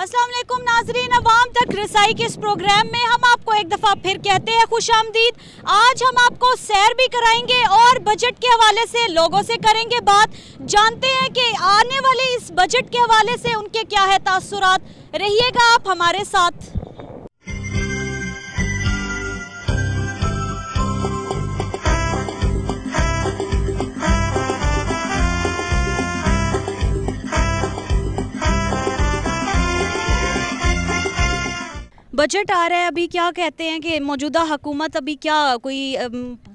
अस्सलाम वालेकुम नाजरीन, अवाम तक रसाई के इस प्रोग्राम में हम आपको एक दफ़ा फिर कहते हैं खुशामदीद। आज हम आपको सैर भी कराएंगे और बजट के हवाले से लोगों से करेंगे बात, जानते हैं कि आने वाले इस बजट के हवाले से उनके क्या है तासुरात। रहिएगा आप हमारे साथ। बजट आ रहा है, अभी क्या कहते हैं कि मौजूदा हुकूमत अभी क्या कोई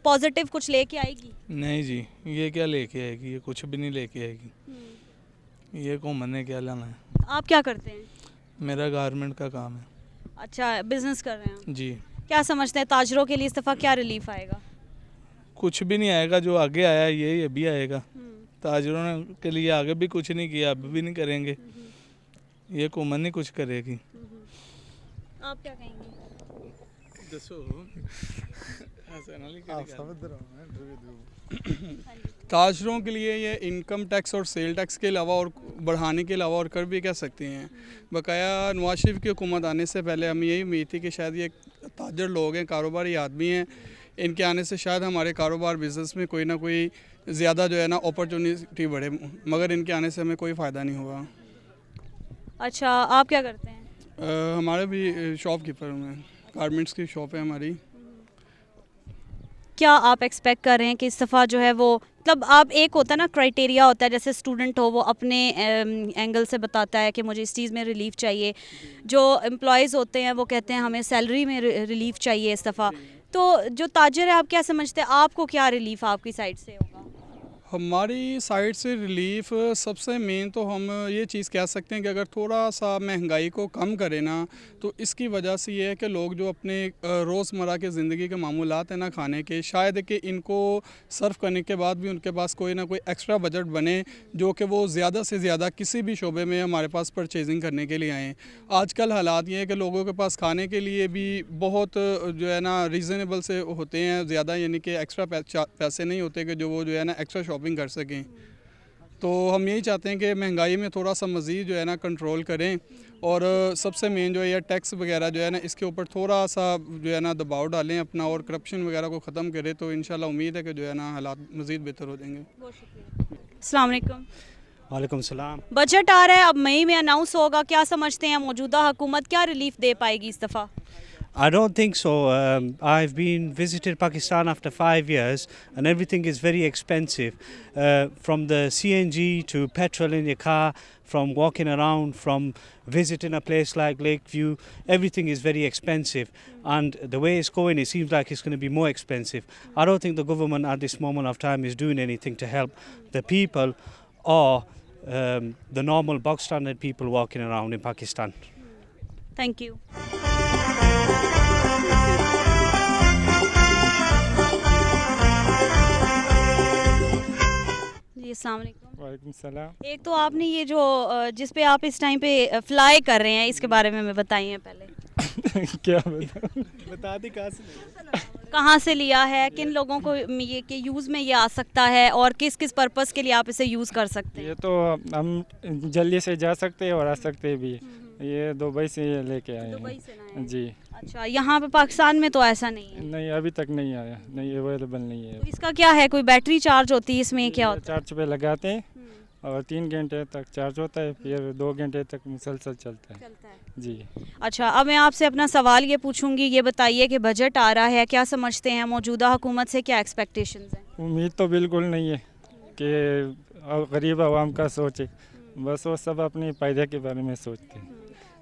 पॉजिटिव कुछ लेके आएगी? नहीं जी, ये क्या लेके आएगी, ये कुछ भी नहीं लेके आएगी। ये कौन ने क्या लाना है। आप क्या करते हैं? मेरा गारमेंट का काम है। अच्छा, बिजनेस कर रहे हैं जी। क्या समझते हैं ताजरों के लिए इस दफ़ा क्या रिलीफ आएगा? कुछ भी नहीं आएगा, जो आगे आया ये भी आएगा। ताजरों के लिए आगे भी कुछ नहीं किया, अब भी नहीं करेंगे। ये कौन नहीं कुछ करेगी। आप क्या कहेंगे? ताजरों के लिए ये इनकम टैक्स और सेल टैक्स के अलावा और बढ़ाने के अलावा और कर भी क्या सकते हैं। बकाया नवाज शरीफ की हुकूमत आने से पहले हमें यही उम्मीद थी कि शायद ये ताजर लोग हैं, कारोबारी आदमी हैं, इनके आने से शायद हमारे कारोबार बिजनेस में कोई ना कोई ज़्यादा जो है ना अपॉर्चुनिटी बढ़े, मगर इनके आने से हमें कोई फ़ायदा नहीं हुआ। अच्छा, आप क्या करते हैं? हमारे भी शॉपकीपर में गारमेंट्स की शॉप है हमारी। क्या आप एक्सपेक्ट कर रहे हैं कि इस दफ़ा जो है वो, मतलब आप एक होता है ना क्राइटेरिया होता है, जैसे स्टूडेंट हो वो अपने एंगल से बताता है कि मुझे इस चीज़ में रिलीफ चाहिए, जो एम्प्लॉयज़ होते हैं वो कहते हैं हमें सैलरी में रिलीफ चाहिए इस दफ़ा, तो जो ताजर है आप क्या समझते हैं, आपको क्या रिलीफ आपकी साइड से होगा? हमारी साइड से रिलीफ सबसे मेन तो हम ये चीज़ कह सकते हैं कि अगर थोड़ा सा महंगाई को कम करें ना, तो इसकी वजह से ये है कि लोग जो अपने रोज़मर्रा के ज़िंदगी के मामूलात हैं ना खाने के, शायद कि इनको सर्व करने के बाद भी उनके पास कोई ना कोई एक्स्ट्रा बजट बने, जो कि वो ज़्यादा से ज़्यादा किसी भी शोबे में हमारे पास परचेजिंग करने के लिए आएँ। आजकल हालात ये है कि लोगों के पास खाने के लिए भी बहुत जो है ना रीज़नेबल से होते हैं, ज़्यादा यानी कि एक्स्ट्रा पैसे नहीं होते कि जो वो जो है ना एक्स्ट्रा शॉपिंग कर सकें। तो हम यही चाहते हैं कि महंगाई में थोड़ा सा मज़ीद जो है ना कंट्रोल करें, और सबसे मेन जो है ये टैक्स वगैरह जो है ना इसके ऊपर थोड़ा सा जो है ना दबाव डालें अपना, और करप्शन वगैरह को ख़त्म करें, तो इंशाल्लाह उम्मीद है कि जो है ना हालात मज़ीद बेहतर हो जाएंगे। अस्सलाम वालेकुम। वालेकुम सलाम। बजट आ रहा है, अब मई में अनाउंस होगा, क्या समझते हैं मौजूदा हुकूमत क्या रिलीफ दे पाएगी इस दफ़ा? I don't think so. I've been visited Pakistan after 5 years and everything is very expensive. From the CNG to petrol in your car, from walking around, from visiting a place like Lakeview, everything is very expensive. And the way it's going, it seems like it's going to be more expensive. I don't think the government at this moment of time is doing anything to help the people or the normal bog standard people walking around in Pakistan. Thank you. जी अस्सलाम वालेकुम। वालेकुम सलाम। एक तो आपने ये जो जिस पे आप इस टाइम पे फ्लाई कर रहे हैं, इसके बारे में हमें बताइए पहले। क्या बता दी, कहाँ से लिया है, किन लोगों को ये के यूज़ में ये आ सकता है, और किस किस पर्पस के लिए आप इसे यूज़ कर सकते हैं? ये तो हम जल्दी से जा सकते हैं और आ सकते भी। ये दुबई से लेके आए हैं जी। अच्छा, यहाँ पे पाकिस्तान में तो ऐसा नहीं है? नहीं, अभी तक नहीं आया, नहीं अवेलेबल नहीं है। तो इसका क्या है, कोई बैटरी चार्ज होती है इसमें, क्या होता है? चार्ज पे लगाते हैं और 3 घंटे तक चार्ज होता है, फिर 2 घंटे तक मुसलसल चलता है जी। अच्छा, अब मैं आपसे अपना सवाल ये पूछूंगी, ये बताइए कि बजट आ रहा है, क्या समझते हैं मौजूदा हुकूमत से क्या एक्सपेक्टेशंस हैं? उम्मीद तो बिल्कुल नहीं है कि गरीब आवाम का सोचे, बस वो सब अपने फ़ायदे के बारे में सोचते हैं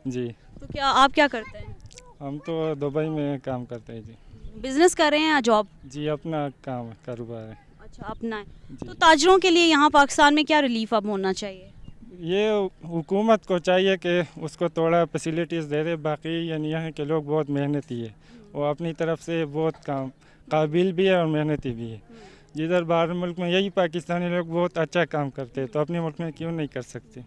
जी। तो क्या आप क्या करते हैं? हम तो दुबई में काम करते हैं जी। बिजनेस कर रहे हैं या जॉब? जी, अपना काम कारोबार है। अच्छा, अपना है। तो ताजरों के लिए यहाँ पाकिस्तान में क्या रिलीफ अब होना चाहिए? ये हुकूमत को चाहिए कि उसको थोड़ा फैसिलिटीज़ दे दे। बाकी यानी यहाँ के लोग बहुत मेहनती है, वो अपनी तरफ से बहुत काबिल भी है और मेहनती भी है। जिधर बाहर मुल्क में यही पाकिस्तानी लोग बहुत अच्छा काम करते हैं, तो अपने मुल्क में क्यों नहीं कर सकते?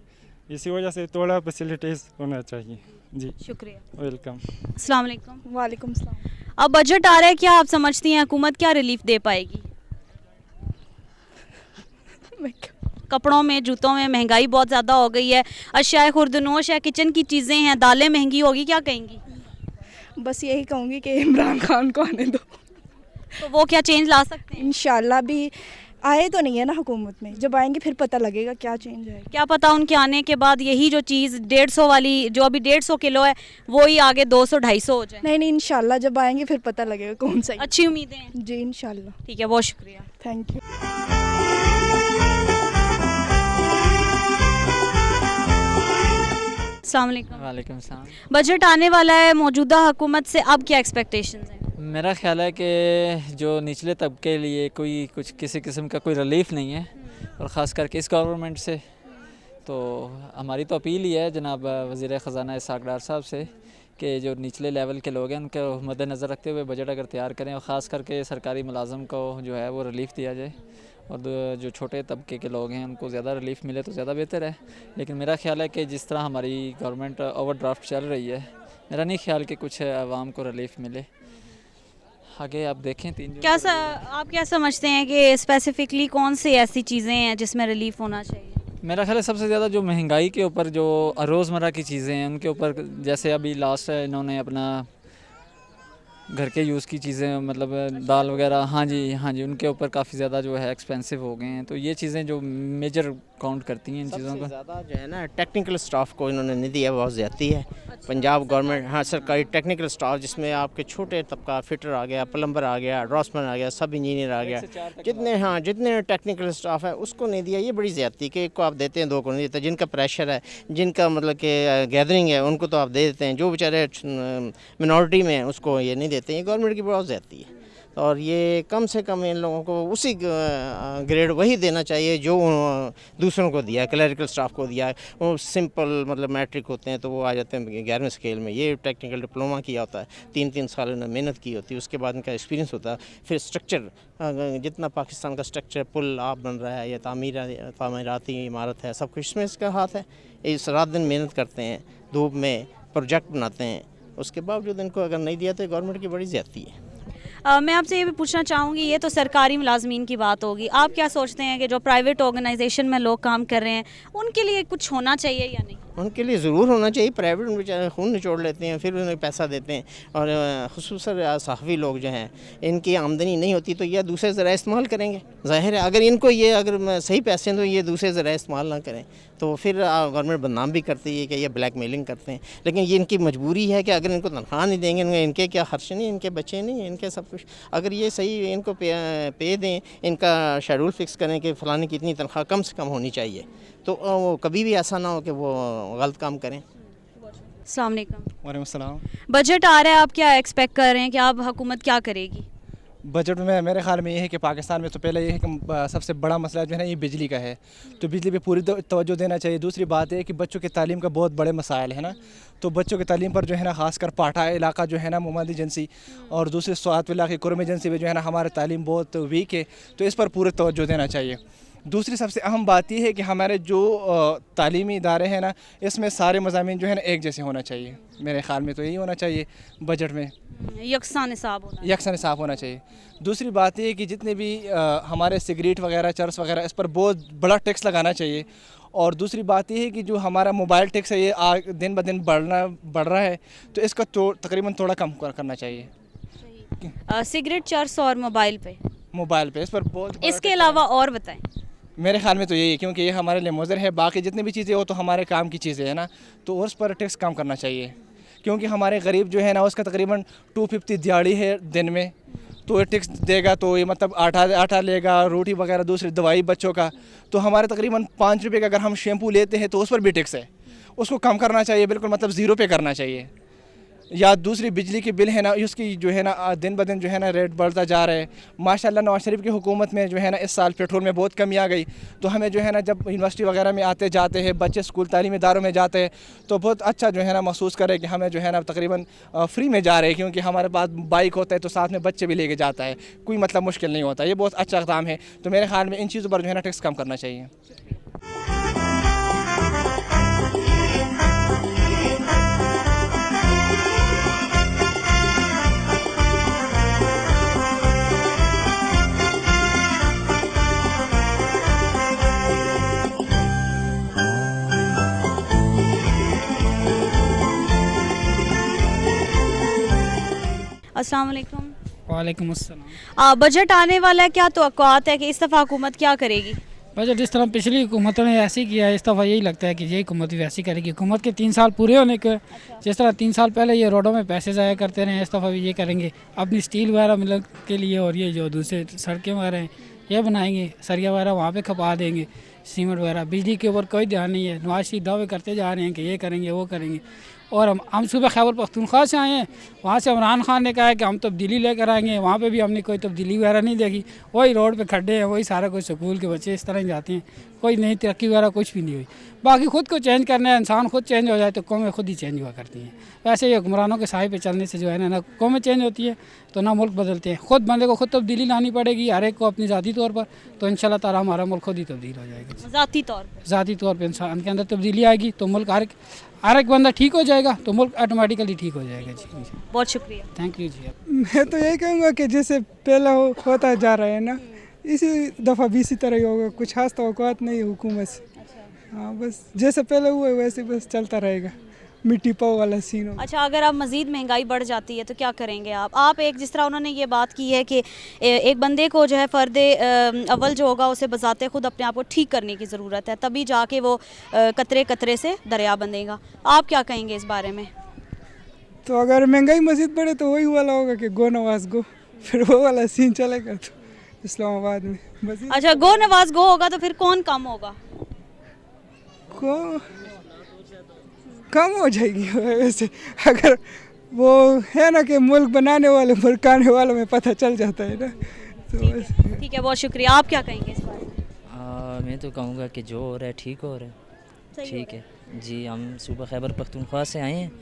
इसी वजह से थोड़ा फैसिलिटीज़ होना चाहिए जी। शुक्रिया। वेलकम। अस्सलाम वालेकुम। वालेकुम सलाम। अब बजट आ रहा है, क्या आप समझती हैं हुकूमत क्या रिलीफ दे पाएगी? कपड़ों में, जूतों में महंगाई बहुत ज़्यादा हो गई है, अशियाए खुर्दनोश है, किचन की चीज़ें हैं, दालें महंगी होगी, क्या कहेंगी? बस यही कहूँगी कि इमरान खान को आने दो। तो वो क्या चेंज ला सकते हैं? इंशाल्लाह भी आए तो नहीं है ना हुकूमत में, जब आएंगे फिर पता लगेगा क्या चेंज है। क्या पता उनके आने के बाद यही जो चीज़ 150 वाली, जो अभी 150 किलो है, वो ही आगे 200-250 हो जाए। नहीं इंशाल्लाह जब आएंगे फिर पता लगेगा कौन सा। अच्छी उम्मीदें हैं जी इंशाल्लाह। ठीक है, बहुत शुक्रिया, थैंक यू। अस्सलाम वालेकुम। वालेकुम सलाम। बजट आने वाला है, मौजूदा हुकूमत से अब क्या एक्सपेक्टेशंस हैं? मेरा ख्याल है कि जो निचले तबके के लिए कोई कुछ किसी किस्म का कोई रिलीफ नहीं है, और ख़ास करके इस गवर्नमेंट से। तो हमारी तो अपील ही है जनाब वज़ीर ख़ज़ाना इसहाक़ डार साहब से कि जो निचले लेवल के लोग हैं उनको मद्देनज़र रखते हुए बजट अगर तैयार करें, और ख़ास करके सरकारी मुलाज़म को जो है वो रिलीफ दिया जाए, और जो छोटे तबके के लोग हैं उनको ज़्यादा रिलीफ मिले तो ज़्यादा बेहतर है। लेकिन मेरा ख्याल है कि जिस तरह हमारी गवर्नमेंट ओवरड्राफ्ट चल रही है, मेरा नहीं ख्याल कि कुछ आवाम को रिलीफ मिले। आगे आप देखें आप क्या समझते हैं कि स्पेसिफिकली कौन सी ऐसी चीज़ें हैं जिसमें रिलीफ होना चाहिए? मेरा ख्याल है सबसे ज़्यादा जो महंगाई के ऊपर, जो रोज़मर्रा की चीज़ें हैं उनके ऊपर, जैसे अभी लास्ट इन्होंने अपना घर के यूज़ की चीज़ें, मतलब दाल वगैरह, हाँ जी, उनके ऊपर काफ़ी ज़्यादा जो है एक्सपेंसिव हो गए हैं। तो ये चीज़ें जो मेजर काउंट करती हैं इन चीज़ों को। ज़्यादा जो है ना टेक्निकल स्टाफ को इन्होंने नहीं दिया, बहुत ज़्यादती है। पंजाब गवर्नमेंट, हाँ, सरकारी टेक्निकल स्टाफ जिसमें आपके छोटे तबका, फिटर आ गया, प्लम्बर आ गया, ड्राफ्ट्समैन आ गया, सब इंजीनियर आ गया, जितने टेक्निकल स्टाफ है उसको नहीं दिया। ये बड़ी ज़्यादती कि एक को आप देते हैं, दो को नहीं देते। जिनका प्रेशर है, जिनका मतलब कि गैदरिंग है, उनको तो आप दे देते हैं, जो बेचारे मिनॉरिटी में हैं उसको ये नहीं देते हैं। गवर्नमेंट की बहुत ज़्यादती है, और ये कम से कम इन लोगों को उसी ग्रेड वही देना चाहिए जो दूसरों को दिया है, क्लरिकल स्टाफ को दिया है। वो सिंपल मतलब मैट्रिक होते हैं तो वो आ जाते हैं 11वें स्केल में। ये टेक्निकल डिप्लोमा किया होता है, 3-3 साल उन्होंने मेहनत की होती है, उसके बाद इनका एक्सपीरियंस होता है। फिर स्ट्रक्चर, जितना पाकिस्तान का स्ट्रक्चर, पुल आप बन रहा है या तामीराती इमारत है, सब कुछ इसमें इसका हाथ है। इस रात दिन मेहनत करते हैं, धूप में प्रोजेक्ट बनाते हैं, उसके बावजूद इनको अगर नहीं दिया तो गवर्नमेंट की बड़ी ज़्यादती है। मैं आपसे ये भी पूछना चाहूँगी, ये तो सरकारी मुलाजमीन की बात होगी, आप क्या सोचते हैं कि जो प्राइवेट ऑर्गेनाइजेशन में लोग काम कर रहे हैं उनके लिए कुछ होना चाहिए या नहीं? उनके लिए ज़रूर होना चाहिए। प्राइवेट में बेचारे खून निचोड़ लेते हैं, फिर उन्हें पैसा देते हैं, और खुसूसन सहाफ़ी लोग जो हैं इनकी आमदनी नहीं होती तो ये दूसरे ज़रा इस्तेमाल करेंगे। ज़ाहिर है अगर इनको ये अगर सही पैसे हैं तो ये दूसरे ज़रा इस्तेमाल ना करें, तो फिर गवर्नमेंट बदनाम भी करती है कि ये ब्लैक मेलिंग करते हैं। लेकिन ये इनकी मजबूरी है कि अगर इनको तनख्वाह नहीं देंगे, इनके क्या खर्च नहीं, इनके बच्चे नहीं, इनके सब कुछ, अगर ये सही इनको पे दें, इनका शेड्यूल फिक्स करें कि फ़लाने की इतनी तनख्वाह कम से कम होनी चाहिए, तो वो कभी भी ऐसा ना हो कि वो गलत काम करें। अस्सलाम वालेकुम। वालेकुम सलाम। बजट आ रहा है, आप क्या एक्सपेक्ट कर रहे हैं कि आप हुकूमत क्या करेगी? बजट में मेरे ख्याल में ये है कि पाकिस्तान में तो पहले ये है कि सबसे बड़ा मसला जो है ना ये बिजली का है, तो बिजली पे पूरी तवज्जो देना चाहिए। दूसरी बात है कि बच्चों की तालीम का बहुत बड़े मसाइल है ना, तो बच्चों की तालीम पर जो है ना ख़ासकर पाठा इलाका जो है ना मोहम्मद एजेंसी और दूसरे स्वात इलाके कुरम एजेंसी में जो है ना हमारी तालीम बहुत वीक है, तो इस पर पूरे तवज्जो देना चाहिए। दूसरी सबसे अहम बात यह है कि हमारे जो तालीमी इदारे हैं ना, इसमें सारे मज़ामीन जो है ना एक जैसे होना चाहिए। मेरे ख़्याल में तो यही होना चाहिए, बजट में यकसा निसाब होना चाहिए। दूसरी बात यह है कि जितने भी हमारे सिगरेट वगैरह, चरस वगैरह, इस पर बहुत बड़ा टैक्स लगाना चाहिए। और दूसरी बात यह है कि जो हमारा मोबाइल टैक्स है ये दिन ब दिन बढ़ रहा है, तो इसका तो तकरीबन थोड़ा कम करना चाहिए। सिगरेट, चरस और मोबाइल पे इस पर बहुत, इसके अलावा और बताएं। मेरे ख्याल में तो यही है, क्योंकि ये हमारे लिए मुज़र है। बाकी जितनी भी चीज़ें वो तो हमारे काम की चीज़ें हैं ना, तो उस पर टैक्स कम करना चाहिए। क्योंकि हमारे गरीब जो है ना उसका तकरीबन 250 दिहाड़ी है दिन में, तो ये टैक्स देगा तो ये मतलब आटा लेगा, रोटी वगैरह, दूसरी दवाई बच्चों का, तो हमारे तकरीबन 5 रुपये का अगर हम शैम्पू लेते हैं तो उस पर भी टैक्स है। उसको कम करना चाहिए, बिल्कुल मतलब 0 पे करना चाहिए। या दूसरी बिजली की बिल है ना, उसकी जो है ना दिन ब दिन जो है ना रेट बढ़ता जा रहा है। माशाल्लाह नवाज शरीफ की हुकूमत में जो है ना इस साल पेट्रोल में बहुत कमी आ गई, तो हमें जो है ना जब यूनिवर्सिटी वगैरह में आते जाते हैं, बच्चे स्कूल तालीमी इदारों में जाते हैं, तो बहुत अच्छा जो है ना महसूस करें कि हमें जो है ना तकरीबन फ्री में जा रहे हैं, क्योंकि हमारे पास बाइक होता है तो साथ में बच्चे भी लेके जाता है, कोई मतलब मुश्किल नहीं होता। ये बहुत अच्छा काम है। तो मेरे ख्याल में इन चीज़ों पर जो है ना टैक्स कम करना चाहिए। अस्सलाम वालेकुम। वालेकुम अस्सलाम। बजट आने वाला है, क्या तवक्कुआत है कि इस दफ़ा हुकूमत क्या करेगी? बजट जिस तरह पिछली हुकूमतों ने ऐसे ही किया है, इस दफ़ा यही लगता है कि यही हुकूमत भी वैसी करेगी। हुकूमत के 3 साल पूरे होने के, जिस तरह 3 साल पहले ये रोडों में पैसे ज़ाया करते रहे, इस दफ़ा भी ये करेंगे। अपनी स्टील वगैरह मिल के लिए और ये जो दूसरे सड़कें वगैरह हैं ये बनाएंगे, सरिया वगैरह वहाँ पे खपा देंगे, सीमेंट वगैरह। बिजली के ऊपर कोई ध्यान नहीं है। नवाज शरीफ दावे करते जा रहे हैं कि ये करेंगे वो करेंगे, और हम सुबह खैबर पख्तूनख्वा से आए हैं, वहाँ से इमरान खान ने कहा है कि हम तब्दीली लेकर आएंगे। वहाँ पे भी हमने कोई तब्दीली वगैरह नहीं देखी। वही रोड पे खड्डे हैं, वही सारा कुछ, स्कूल के बच्चे इस तरह ही जाते हैं, कोई नई तरक्की वगैरह कुछ भी नहीं हुई। बाकी ख़ुद को चेंज करना है, इंसान खुद चेंज हो जाए तो कौमें खुद ही चेंज हुआ करती हैं। वैसे ये हुक्मरानों के साए पे चलने से जो है ना कौमें चेंज होती है तो ना मुल्क बदलते हैं। खुद बंदे को खुद तब्दीली लानी पड़ेगी हर एक को अपनी ज़ाती तौर पर, तो इंशाल्लाह ताला हमारा मुल्क खुद ही तब्दील हो जाएगा। ज़ाती तौर पर इंसान के अंदर तब्दीली आएगी तो मुल्क हर एक बंदा ठीक हो जाएगा तो मुल्क ऑटोमेटिकली ठीक हो जाएगा। जी बहुत शुक्रिया, थैंक यू जी। मैं तो यही कहूँगा कि जैसे पहला होता जा रहा है ना, इसी दफ़ा भी इसी तरह ही होगा। कुछ खास तवक्कुआत नहीं है हुकूमत से। हाँ, बस जैसे पहले हुआ है वैसे बस चलता रहेगा, मिट्टी पाव वाला सीन होगा। अच्छा, अगर अब मज़ीद महंगाई बढ़ जाती है तो क्या करेंगे आप? एक जिस तरह उन्होंने ये बात की है कि एक बंदे को जो है फ़र्द अव्वल जो होगा उसे बज़ाते खुद अपने आप को ठीक करने की ज़रूरत है, तभी जाके वो कतरे कतरे से दरिया बंधेगा। आप क्या कहेंगे इस बारे में? तो अगर महंगाई मज़ीद बढ़े तो वही वाला होगा कि गो नवाज गो, फिर वो वाला सीन चलेगा तो इस्लामाबाद में। अच्छा, गो नवाज गो होगा तो फिर कौन कम होगा? कम हो जाएगी वैसे। अगर वो है ना कि मुल्क बनाने वाले मुल्काने वालों में पता चल जाता है ना, तो ठीक है, बहुत शुक्रिया। आप क्या कहेंगे इस बारे में? मैं तो कहूँगा कि जो हो रहा है ठीक हो रहा है, ठीक है जी। हम सुबह खैबर पख्तूनख्वा से आए हैं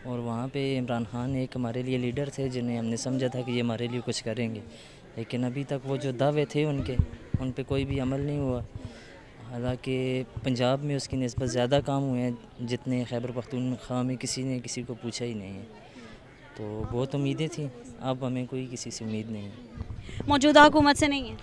और वहाँ पे इमरान खान एक हमारे लिए लीडर थे जिन्हें हमने समझा था कि ये हमारे लिए कुछ करेंगे, लेकिन अभी तक वो जो दावे थे उनके, उन पे कोई भी अमल नहीं हुआ। हालांकि पंजाब में उसकी निस्बत ज़्यादा काम हुए हैं जितने खैबर पख्तूनख्वा में किसी ने किसी को पूछा ही नहीं है। तो बहुत उम्मीदें थी, अब हमें कोई किसी से उम्मीद नहीं है। मौजूदा हुकूमत से नहीं है?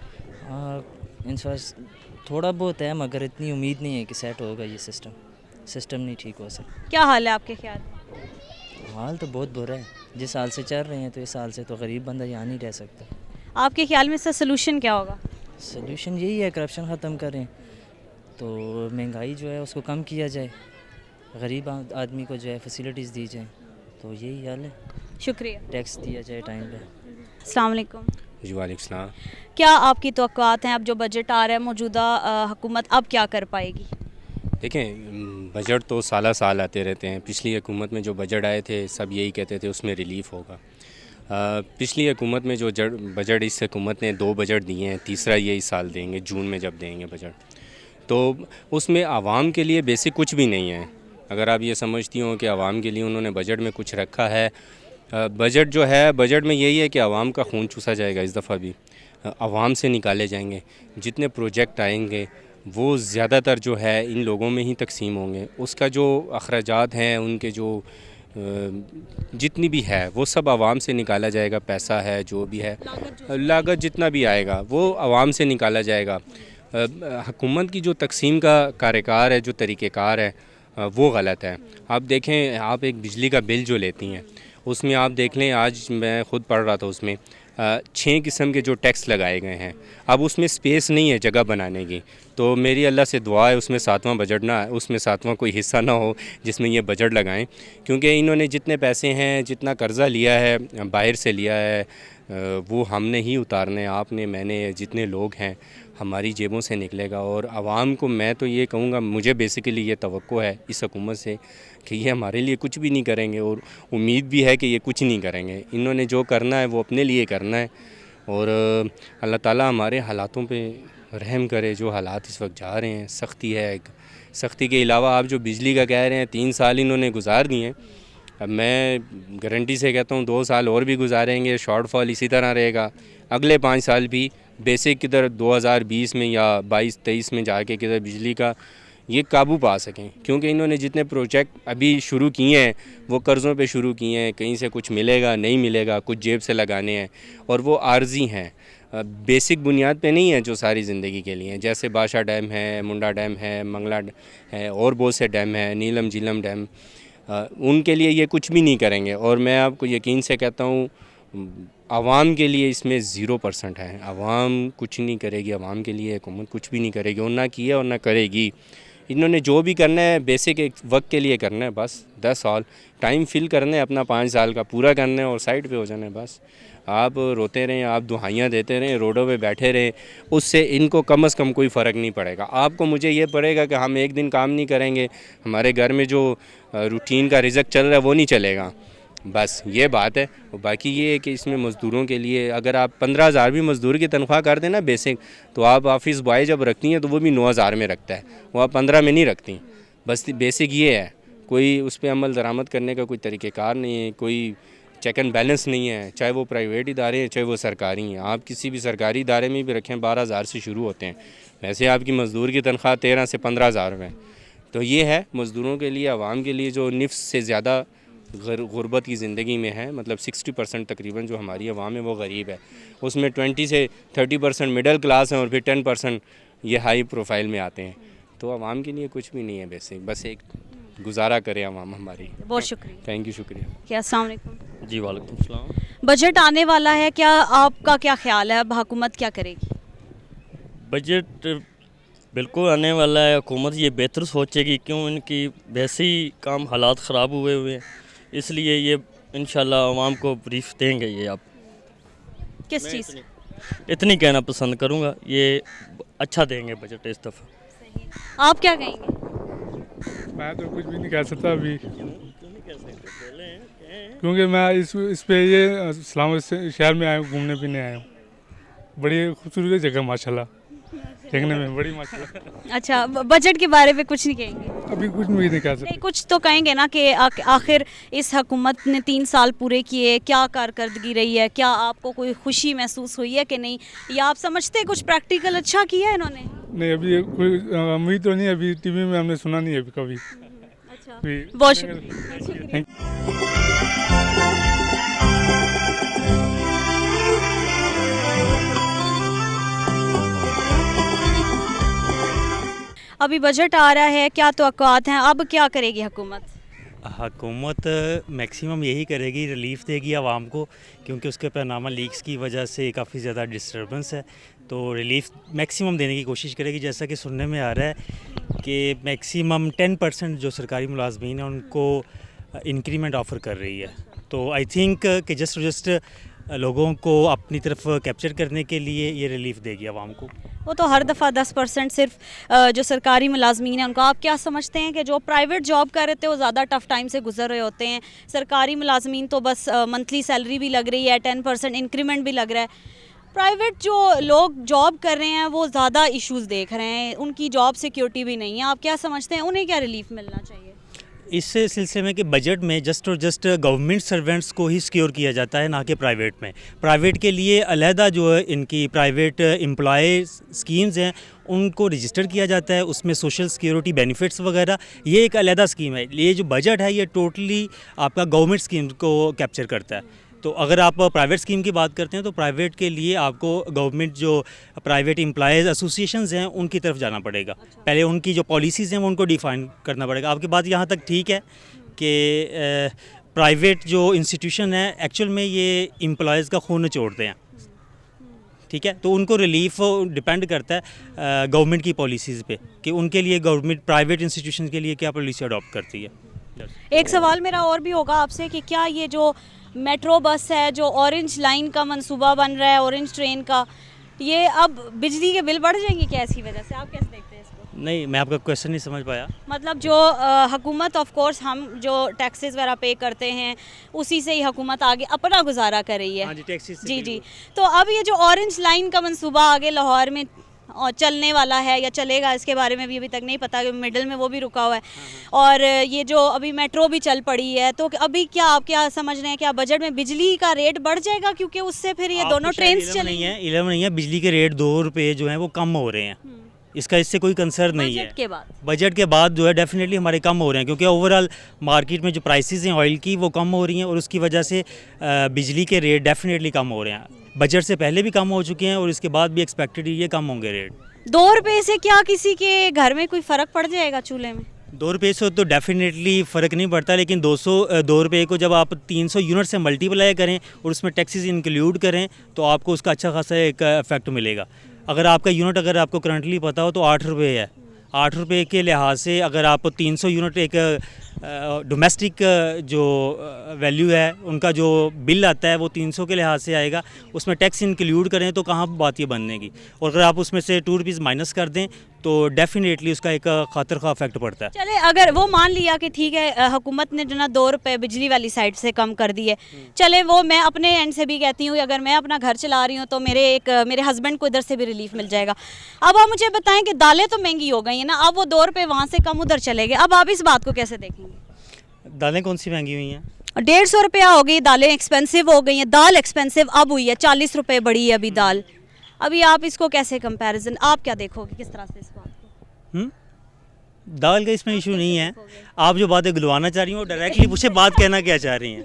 इंशाल्लाह थोड़ा बहुत है, मगर इतनी उम्मीद नहीं है कि सेट होगा ये सिस्टम नहीं ठीक हो सकता। क्या हाल है आपके ख्याल में? हाल तो बहुत बुरा है, जिस हाल से चल रहे हैं तो इस हाल से तो गरीब बंदा यहाँ नहीं रह सकता। आपके ख्याल में इसका सलूशन क्या होगा? सलूशन यही है, करप्शन ख़त्म करें, तो महंगाई जो है उसको कम किया जाए, गरीब आदमी को जो है फैसिलिटीज़ दी जाए, तो यही हाल है। शुक्रिया। टैक्स दिया जाए टाइम पे। अस्सलाम वालेकुम। जी वालेकुम सलाम। क्या आपकी तवक्कुआत हैं, अब जो बजट आ रहा है मौजूदा हुकूमत अब क्या कर पाएगी? देखें, बजट तो साल साल आते रहते हैं। पिछली हुकूमत में जो बजट आए थे सब यही कहते थे उसमें रिलीफ होगा। पिछली हुकूमत में जो बजट इस हुकूमत ने 2 बजट दिए हैं, तीसरा ये इस साल देंगे, जून में जब देंगे बजट, तो उसमें आवाम के लिए बेसिक कुछ भी नहीं है। अगर आप ये समझती हो कि आवाम के लिए उन्होंने बजट में कुछ रखा है, बजट जो है, बजट में यही है कि आवाम का खून चूसा जाएगा। इस दफ़ा भी आवाम से निकाले जाएंगे, जितने प्रोजेक्ट आएंगे वो ज़्यादातर जो है इन लोगों में ही तकसीम होंगे। उसका जो अखराजात हैं, उनके जो जितनी भी है वो सब आवाम से निकाला जाएगा। पैसा है जो भी है, लागत जितना भी आएगा वो आवाम से निकाला जाएगा। हुकूमत की जो तकसीम का कार्यकार है, जो तरीक़ेकार है, वो गलत है। आप देखें, आप एक बिजली का बिल जो लेती हैं उसमें आप देख लें, आज मैं ख़ुद पढ़ रहा था उसमें 6 किस्म के जो टैक्स लगाए गए हैं। अब उसमें स्पेस नहीं है जगह बनाने की, तो मेरी अल्लाह से दुआ है उसमें 7वां बजट ना, उसमें 7वां कोई हिस्सा ना हो जिसमें ये बजट लगाएं, क्योंकि इन्होंने जितने पैसे हैं, जितना कर्ज़ा लिया है, बाहर से लिया है, वो हमने ही उतारने, आपने, मैंने, जितने लोग हैं, हमारी जेबों से निकलेगा। और आवाम को मैं तो ये कहूँगा, मुझे बेसिकली ये तवक्को है इस हुकूमत से कि ये हमारे लिए कुछ भी नहीं करेंगे, और उम्मीद भी है कि ये कुछ नहीं करेंगे। इन्होंने जो करना है वो अपने लिए करना है, और अल्लाह ताला हमारे हालातों पे रहम करे। जो हालात इस वक्त जा रहे हैं, सख्ती है। सख्ती के अलावा आप जो बिजली का कह रहे हैं, 3 साल इन्होंने गुजार दिए हैं। अब मैं गारंटी से कहता हूँ 2 साल और भी गुजारेंगे, शॉर्टफॉल इसी तरह रहेगा। अगले 5 साल भी बेसिक किधर 2020 में या 22-23 में जाके किधर बिजली का ये काबू पा सकें, क्योंकि इन्होंने जितने प्रोजेक्ट अभी शुरू किए हैं वो कर्ज़ों पे शुरू किए हैं। कहीं से कुछ मिलेगा नहीं मिलेगा, कुछ जेब से लगाने हैं, और वो आर्जी हैं, बेसिक बुनियाद पे नहीं है जो सारी ज़िंदगी के लिए। जैसे बादशाह डैम है, मुंडा डैम है, मंगला है, और बहुत से डैम है, नीलम झीलम डैम, उनके लिए ये कुछ भी नहीं करेंगे। और मैं आपको यकीन से कहता हूँ आवाम के लिए इसमें 0% है। आवाम कुछ नहीं करेगी, आवाम के लिए हुकूमत कुछ भी नहीं करेगी, और ना किया और ना करेगी। इन्होंने जो भी करना है बेसिक एक वक्त के लिए करना है, बस 10 साल टाइम फिल करना है अपना, 5 साल का पूरा करना है और साइड पे हो जाना है बस। आप रोते रहें, आप दुहाइयाँ देते रहें, रोडों पे बैठे रहें, उससे इनको कम से कम कोई फ़र्क नहीं पड़ेगा। आपको मुझे ये पड़ेगा कि हम एक दिन काम नहीं करेंगे, हमारे घर में जो रूटीन का रिज़्क चल रहा है वो नहीं चलेगा, बस ये बात है। और बाकी ये है कि इसमें मज़दूरों के लिए अगर आप 15,000 भी मज़दूर की तनख्वाह कर देना बेसिक, तो आप ऑफिस बॉय जब रखती हैं तो वो भी 9,000 में रखता है, वो आप 15 में नहीं रखती। बस बेसिक ये है, कोई उस पर अमल दरामद करने का कोई तरीक़ेकार नहीं है, कोई चेक एंड बैलेंस नहीं है, चाहे वो प्राइवेट इदारे हैं चाहे वो सरकारी हैं। आप किसी भी सरकारी इदारे में भी रखें 12,000 से शुरू होते हैं, वैसे आपकी मज़दूर की तनख्वाह 13 से 15,000 में। तो ये है मज़दूरों के लिए, आवाम के लिए जो निफ्स से ज़्यादा गुर्बत की ज़िंदगी में है, मतलब 60% तकरीबन जो हमारी आवाम है वो गरीब है, उसमें 20 से 30% मिडिल क्लास हैं और फिर 10% ये हाई प्रोफाइल में आते हैं। तो आवाम के लिए कुछ भी नहीं है बेसिक, बस एक गुजारा करे आवाम हमारी। बहुत शुक्रिया। थैंक यू, शुक्रिया। क्या अस्सलाम वालेकुम। जी वालेकुम सलाम। बजट आने वाला है, क्या आपका क्या ख्याल है, अब हुकूमत क्या करेगी? बजट बिल्कुल आने वाला है, हुकूमत ये बेहतर सोचेगी, क्यों इनकी वैसे ही काम हालात ख़राब हुए हैं, इसलिए ये इंशाल्लाह आवाम को ब्रीफ देंगे। ये आप किस चीज़ इतनी कहना पसंद करूँगा, ये अच्छा देंगे बजट इस दफ़ा। आप क्या कहेंगे? मैं तो कुछ भी नहीं कह सकता अभी, क्योंकि मैं इस पे ये इस्लामाबाद शहर में आया हूँ, घूमने फिरने आया हूँ। बड़ी खूबसूरत जगह माशाल्लाह, देखने में बड़ी माशाल्लाह। अच्छा, बजट के बारे में कुछ नहीं कहेंगे? अभी कुछ नहीं कह सकते। नहीं, कुछ तो कहेंगे ना कि आखिर इस हुकूमत ने 3 साल पूरे किए, क्या कारकर्दगी रही है, क्या आपको कोई खुशी महसूस हुई है कि नहीं, या आप समझते हैं कुछ प्रैक्टिकल अच्छा किया है इन्होंने? नहीं, अभी कोई उम्मीद तो नहीं, अभी टीवी में हमने सुना नहीं है अभी कभी। अच्छा, बहुत शुक्रिया। अभी बजट आ रहा है, क्या तवक्कुआत हैं, अब क्या करेगी हुकूमत? हुकूमत मैक्सिमम यही करेगी, रिलीफ देगी आवाम को, क्योंकि उसके पैनामा लीक्स की वजह से काफ़ी ज़्यादा डिस्टर्बेंस है, तो रिलीफ मैक्सिमम देने की कोशिश करेगी। जैसा कि सुनने में आ रहा है कि मैक्सिमम 10% जो सरकारी मुलाजमीन हैं उनको इंक्रीमेंट ऑफ़र कर रही है। तो आई थिंक कि जस्ट लोगों को अपनी तरफ कैप्चर करने के लिए ये रिलीफ देगी आवाम को। वो तो हर दफ़ा 10% सिर्फ जो सरकारी मुलाजमीन हैं उनको, आप क्या समझते हैं कि जो प्राइवेट जॉब कर रहे थे वो ज़्यादा टफ़ टाइम से गुजर रहे होते हैं, सरकारी मुलाजमीन तो बस मंथली सैलरी भी लग रही है, 10% इंक्रीमेंट भी लग रहा है, प्राइवेट जो लोग जॉब कर रहे हैं वो ज़्यादा इश्यूज़ देख रहे हैं, उनकी जॉब सिक्योरिटी भी नहीं है, आप क्या समझते हैं उन्हें क्या रिलीफ मिलना चाहिए? इस सिलसिले में कि बजट में जस्ट गवर्नमेंट सर्वेंट्स को ही सिक्योर किया जाता है, ना कि प्राइवेट में। प्राइवेट के लिए अलहदा जो है इनकी प्राइवेट एम्प्लॉय स्कीम्स हैं उनको रजिस्टर किया जाता है, उसमें सोशल सिक्योरिटी बेनिफिट्स वगैरह, ये एक अलहदा स्कीम है। ये जो बजट है ये टोटली आपका गवर्नमेंट स्कीम को कैप्चर करता है। तो अगर आप प्राइवेट स्कीम की बात करते हैं तो प्राइवेट के लिए आपको गवर्नमेंट जो प्राइवेट एम्प्लॉयज़ एसोसिएशंस हैं उनकी तरफ जाना पड़ेगा, पहले उनकी जो पॉलिसीज़ हैं वो उनको डिफ़ाइन करना पड़ेगा। आपकी बात यहाँ तक ठीक है कि प्राइवेट जो इंस्टीट्यूशन है एक्चुअल में ये एम्प्लॉयज़ का खून निचोड़ते हैं, ठीक है, तो उनको रिलीफ डिपेंड करता है गवर्नमेंट की पॉलिसीज़ पे कि उनके लिए गवर्नमेंट प्राइवेट इंस्टीट्यूशन के लिए क्या पॉलिसी अडॉप्ट करती है। एक सवाल मेरा और भी होगा आपसे कि क्या ये जो मेट्रो बस है, जो ऑरेंज लाइन का मंसूबा बन रहा है, ऑरेंज ट्रेन का, ये अब बिजली के बिल बढ़ जाएंगे क्या इसकी वजह से? आप कैसे देखते हैं इसको? नहीं, मैं आपका क्वेश्चन नहीं समझ पाया। मतलब जो हुकूमत ऑफ कोर्स हम जो टैक्सेस वगैरह पे करते हैं उसी से ही हुकूमत आगे अपना गुजारा कर रही है। हाँ जी, टैक्सेस से। जी। तो अब ये जो ऑरेंज लाइन का मंसूबा आगे लाहौर में चलने वाला है या चलेगा, इसके बारे में भी अभी तक नहीं पता, मिडिल में वो भी रुका हुआ है, और ये जो अभी मेट्रो भी चल पड़ी है, तो अभी क्या आप क्या समझ रहे हैं, क्या बजट में बिजली का रेट बढ़ जाएगा क्योंकि उससे फिर ये दोनों ट्रेन चलेंगी? 11 नहीं है, बिजली के रेट 2 रुपये जो हैं वो कम हो रहे हैं, इसका इससे कोई कंसर्न नहीं है। बजट के बाद जो है डेफिनेटली हमारे कम हो रहे हैं, क्योंकि ओवरऑल मार्केट में जो प्राइसेस हैं ऑयल की वो कम हो रही हैं और उसकी वजह से बिजली के रेट डेफिनेटली कम हो रहे हैं। बजट से पहले भी कम हो चुके हैं और इसके बाद भी एक्सपेक्टेड ये कम होंगे रेट। 2 रुपये से क्या किसी के घर में कोई फ़र्क पड़ जाएगा चूल्हे में? 2 रुपये से तो डेफिनेटली फ़र्क नहीं पड़ता, लेकिन 2 रुपये को जब आप 300 यूनिट से मल्टीप्लाई करें और उसमें टैक्सेस इंक्लूड करें तो आपको उसका अच्छा खासा एक इफेक्ट मिलेगा। अगर आपका यूनिट अगर आपको करंटली पता हो तो 8 रुपये है, 8 रुपये के लिहाज से अगर आप 300 यूनिट एक डोमेस्टिक जो वैल्यू है उनका जो बिल आता है वो 300 के लिहाज से आएगा, उसमें टैक्स इंक्लूड करें तो कहाँ बात ये बनने की। और अगर आप उसमें से 2 रुपीज़ माइनस कर दें तो डेफिनेटली उसका एक खातर का इफेक्ट पड़ता है। चले अगर वो मान लिया कि ठीक है हुकूमत ने जो ना 2 रुपये बिजली वाली साइड से कम कर दिए, चले वो मैं अपने एंड से भी कहती हूँ अगर मैं अपना घर चला रही हूँ तो मेरे हस्बैंड को इधर से भी रिलीफ मिल जाएगा। अब आप मुझे बताएं कि दालें तो महंगी हो गई हैं ना, अब वो 2 रुपये वहाँ से कम उधर चले गए, अब आप इस बात को कैसे देखेंगे? दालें कौन सी महंगी हुई हैं? 150 रुपया हो गई, दालें एक्सपेंसिव हो गई हैं, दाल एक्सपेंसिव अब हुई है 40 रुपये बढ़ी है अभी दाल। अभी आप इसको कैसे कंपैरिजन, आप क्या देखोगे किस तरह से इस बात को? दाल का इसमें इशू नहीं है, आप जो बातें गुलवाना चाह रही हैं वो डायरेक्टली पूछे बात कहना क्या चाह रही हैं।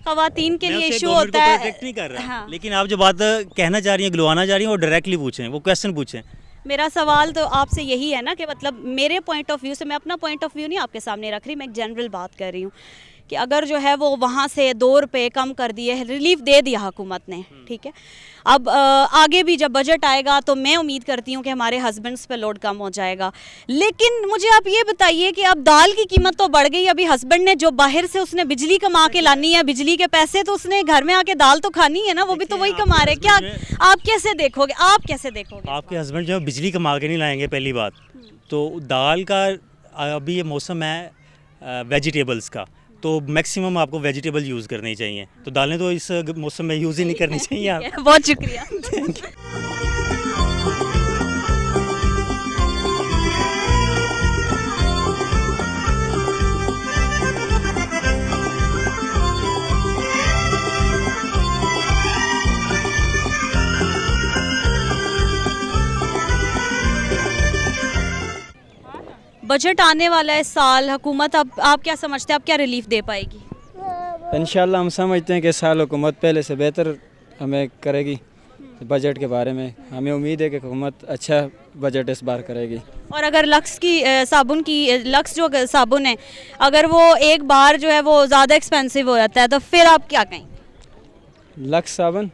खवातीन के लिए इशू होता है, प्रोटेक्ट नहीं कर रहा, हाँ। लेकिन आप जो बात कहना चाह रही हैं गुलवाना चाह रही हैं वो डायरेक्टली पूछें, वो क्वेश्चन पूछें। मेरा सवाल तो आपसे यही है ना कि मतलब मेरे पॉइंट ऑफ व्यू से, मैं अपना पॉइंट ऑफ व्यू नहीं आपके सामने रख रही, मैं एक जनरल बात कर रही हूँ कि अगर जो है वो वहाँ से 2 रुपये कम कर दिए, रिलीफ दे दिया हुकूमत ने, ठीक है। अब आगे भी जब बजट आएगा तो मैं उम्मीद करती हूँ कि हमारे हस्बैंड्स पे लोड कम हो जाएगा। लेकिन मुझे आप ये बताइए कि अब दाल की कीमत तो बढ़ गई, अभी हस्बैंड ने जो बाहर से उसने बिजली कमा के लानी है, बिजली के पैसे तो उसने घर में आके दाल तो खानी है ना, वो भी तो वही कमा रहे। क्या आप कैसे देखोगे, आप कैसे देखोगे? आपके हस्बैंड जो बिजली कमा के नहीं लाएंगे पहली बात तो। दाल का अभी ये मौसम है वेजिटेबल्स का, तो मैक्सिमम आपको वेजिटेबल यूज़ करनी चाहिए, तो दालें तो इस मौसम में यूज़ ही नहीं करनी चाहिए आप। बहुत शुक्रिया। Thank you. बजट आने वाला है इस साल, हुकूमत अब आप क्या समझते हैं अब क्या रिलीफ दे पाएगी? इंशाल्लाह हम समझते हैं कि साल हुकूमत पहले से बेहतर हमें करेगी। बजट के बारे में हमें उम्मीद है कि हुकूमत अच्छा बजट इस बार करेगी। और अगर लक्स जो साबुन है अगर वो एक बार जो है वो ज़्यादा एक्सपेंसिव हो जाता है तो फिर आप क्या कहें? लक्स साबुन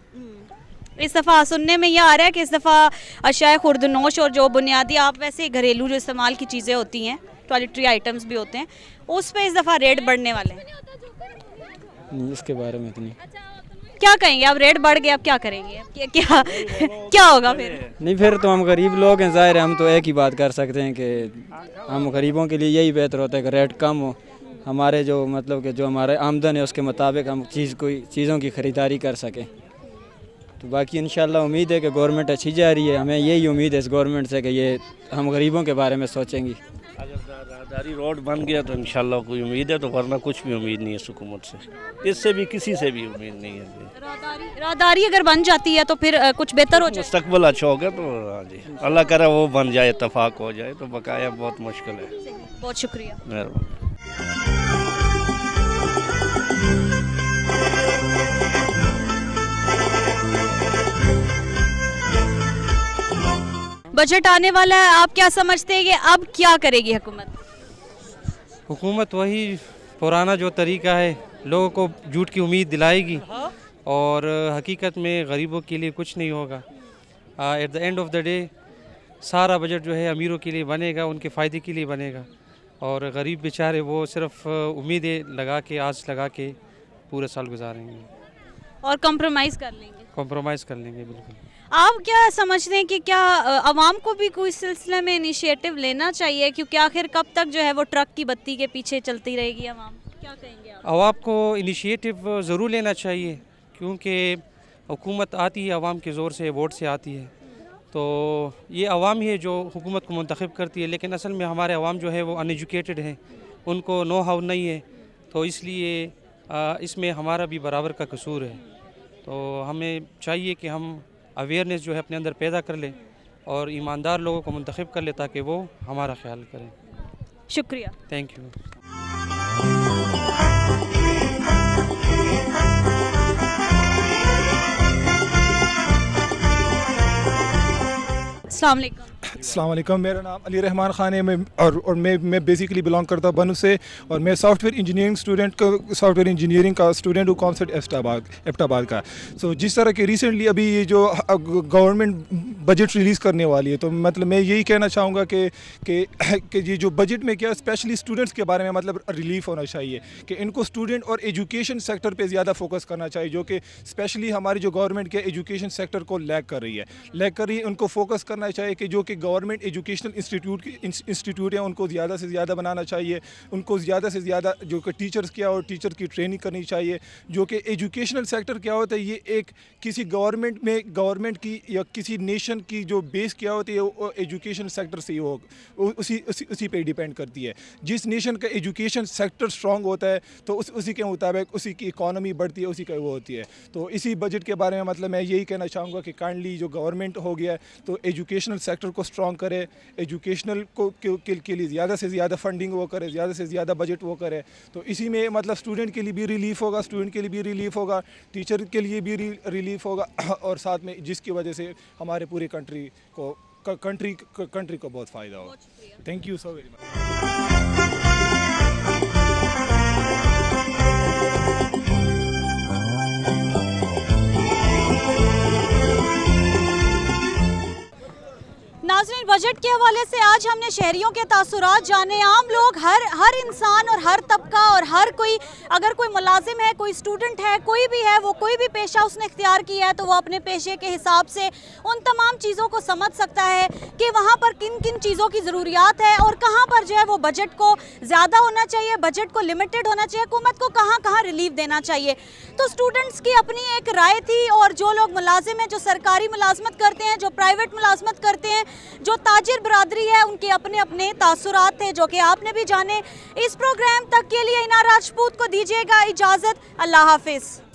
इस दफ़ा सुनने में यह आ रहा है कि इस दफ़ा अशाए खुर्दनोश और जो बुनियादी आप वैसे घरेलू जो इस्तेमाल की चीज़ें होती हैं, टॉयलेटरी आइटम्स भी होते हैं, उस पे इस दफ़ा रेट बढ़ने वाले हैं। इसके बारे में तो नहीं। क्या कहेंगे आप? रेट बढ़ गए, अब क्या करेंगे? क्या क्या होगा फिर? नहीं फिर तो हम गरीब लोग हैं, ज़ाहिर है हम तो एक ही बात कर सकते हैं कि हम गरीबों के लिए यही बेहतर होता है कि रेट कम हो, हमारे जो मतलब कि जो हमारे आमदन है उसके मुताबिक हम चीज़ों की ख़रीदारी कर सकें। तो बाकी इंशाल्लाह उम्मीद है कि गवर्नमेंट अच्छी जा रही है, हमें यही उम्मीद है इस गवर्नमेंट से कि ये हम गरीबों के बारे में सोचेंगी। अगर राहदारी रोड बन गया तो इंशाल्लाह कोई उम्मीद है, तो वरना कुछ भी उम्मीद नहीं है हुकूमत से, इससे भी किसी से भी उम्मीद नहीं है। राहदारी अगर बन जाती है तो फिर कुछ बेहतर हो जाए, मुस्तकबिल अच्छा हो गया तो हाँ जी, अल्लाह करे वो बन जाए, इत्तफाक हो जाए, तो बकाया बहुत मुश्किल है। बहुत शुक्रिया, मेहरबानी। बजट आने वाला है, आप क्या समझते हैं कि अब क्या करेगी हुकूमत? हुकूमत वही पुराना जो तरीका है, लोगों को झूठ की उम्मीद दिलाएगी और हकीकत में गरीबों के लिए कुछ नहीं होगा। At the end of the day सारा बजट जो है अमीरों के लिए बनेगा, उनके फ़ायदे के लिए बनेगा, और गरीब बेचारे वो सिर्फ उम्मीदें लगा के, आस लगा के पूरे साल गुजारेंगे और कंप्रोमाइज़ कर लेंगे। कॉम्प्रोमाइज़ कर लेंगे, बिल्कुल। आप क्या समझते हैं कि क्या आवाम को भी कोई सिलसिले में इनिशिएटिव लेना चाहिए, क्योंकि आखिर कब तक जो है वो ट्रक की बत्ती के पीछे चलती रहेगी आवाम? क्या कहेंगे आप? आवाम को इनिशिएटिव ज़रूर लेना चाहिए, क्योंकि हुकूमत आती है आवाम के ज़ोर से, वोट से आती है, तो ये आवाम ही है जो हुकूमत को मुंतखब करती है। लेकिन असल में हमारे आवाम जो है वो अनएजुकेटेड है, उनको नो हाउ नहीं है, तो इसलिए इसमें हमारा भी बराबर का कसूर है। तो हमें चाहिए कि हम अवेयरनेस जो है अपने अंदर पैदा कर लें और ईमानदार लोगों को मुंतखब कर लें ताकि वो हमारा ख्याल करें। शुक्रिया, थैंक यू। अस्सलाम वालेकुम। अस्सलाम वालेकुम, मेरा नाम अली रहमान ख़ान है। मैं बेसिकली बिलोंग करता हूँ बनू से, और मैं सॉफ्टवेयर इंजीनियरिंग का स्टूडेंट हूँ कॉमसेट एबटाबाद का। सो जिस तरह के रिसेंटली अभी ये जो गवर्नमेंट बजट रिलीज़ करने वाली है, तो मतलब मैं यही कहना चाहूँगा कि ये जो बजट में क्या स्पेशली स्टूडेंट्स के बारे में मतलब रिलीफ होना चाहिए, कि इनको स्टूडेंट और एजुकेशन सेक्टर पे ज़्यादा फोकस करना चाहिए, जो कि स्पेशली हमारी जो गवर्नमेंट के एजुकेशन सेक्टर को लैग कर रही है। उनको फोकस करना चाहिए कि जो कि गवर्नमेंट एजुकेशनल इंस्टीट्यूट हैं उनको ज़्यादा से ज़्यादा बनाना चाहिए, उनको ज़्यादा से ज़्यादा जो कि टीचर्स क्या हो, टीचर की ट्रेनिंग करनी चाहिए। जो कि एजुकेशनल सेक्टर क्या होता है, ये एक किसी गवर्नमेंट की या किसी नेशन की जो बेस क्या होती है वो एजुकेशन सेक्टर से ही हो, उसी पे डिपेंड करती है। जिस नेशन का एजुकेशन सेक्टर स्ट्रॉन्ग होता है तो उसी के मुताबिक उसी की इकॉनमी बढ़ती है, उसी का वो होती है। तो इसी बजट के बारे में मतलब मैं यही कहना चाहूँगा कि काइंडली जो गवर्नमेंट हो गया है तो एजुकेशनल सेक्टर को स्ट्रॉन्ग करे, एजुकेशनल के लिए ज़्यादा से ज़्यादा फंडिंग वो करे, ज़्यादा से ज़्यादा बजट वो करे। तो इसी में मतलब स्टूडेंट के लिए भी रिलीफ होगा, टीचर के लिए भी रिलीफ होगा, और साथ में जिसकी वजह से हमारे पूरे कंट्री को बहुत फ़ायदा होगा। Thank you so very much. नाज़रीन, बजट के हवाले से आज हमने शहरियों के तासुरात जाने। आम लोग, हर इंसान और हर तबका और हर कोई, अगर कोई मुलाजिम है, कोई स्टूडेंट है, कोई भी है, वो कोई भी पेशा उसने इख्तियार किया है तो वो अपने पेशे के हिसाब से उन तमाम चीज़ों को समझ सकता है कि वहाँ पर किन किन चीज़ों की ज़रूरियात है और कहाँ पर जो है वो बजट को ज़्यादा होना चाहिए, बजट को लिमिटेड होना चाहिए, हुकूमत को कहाँ कहाँ रिलीफ देना चाहिए। तो स्टूडेंट्स की अपनी एक राय थी, और जो लोग मुलाजिम हैं, जो सरकारी मुलाजमत करते हैं, जो प्राइवेट मुलाजमत करते हैं, जो ताजिर बरादरी है, उनके अपने अपने तासुरात थे जो कि आपने भी जाने। इस प्रोग्राम तक के लिए इना राजपूत को दीजिएगा इजाज़त। अल्लाह हाफिज़।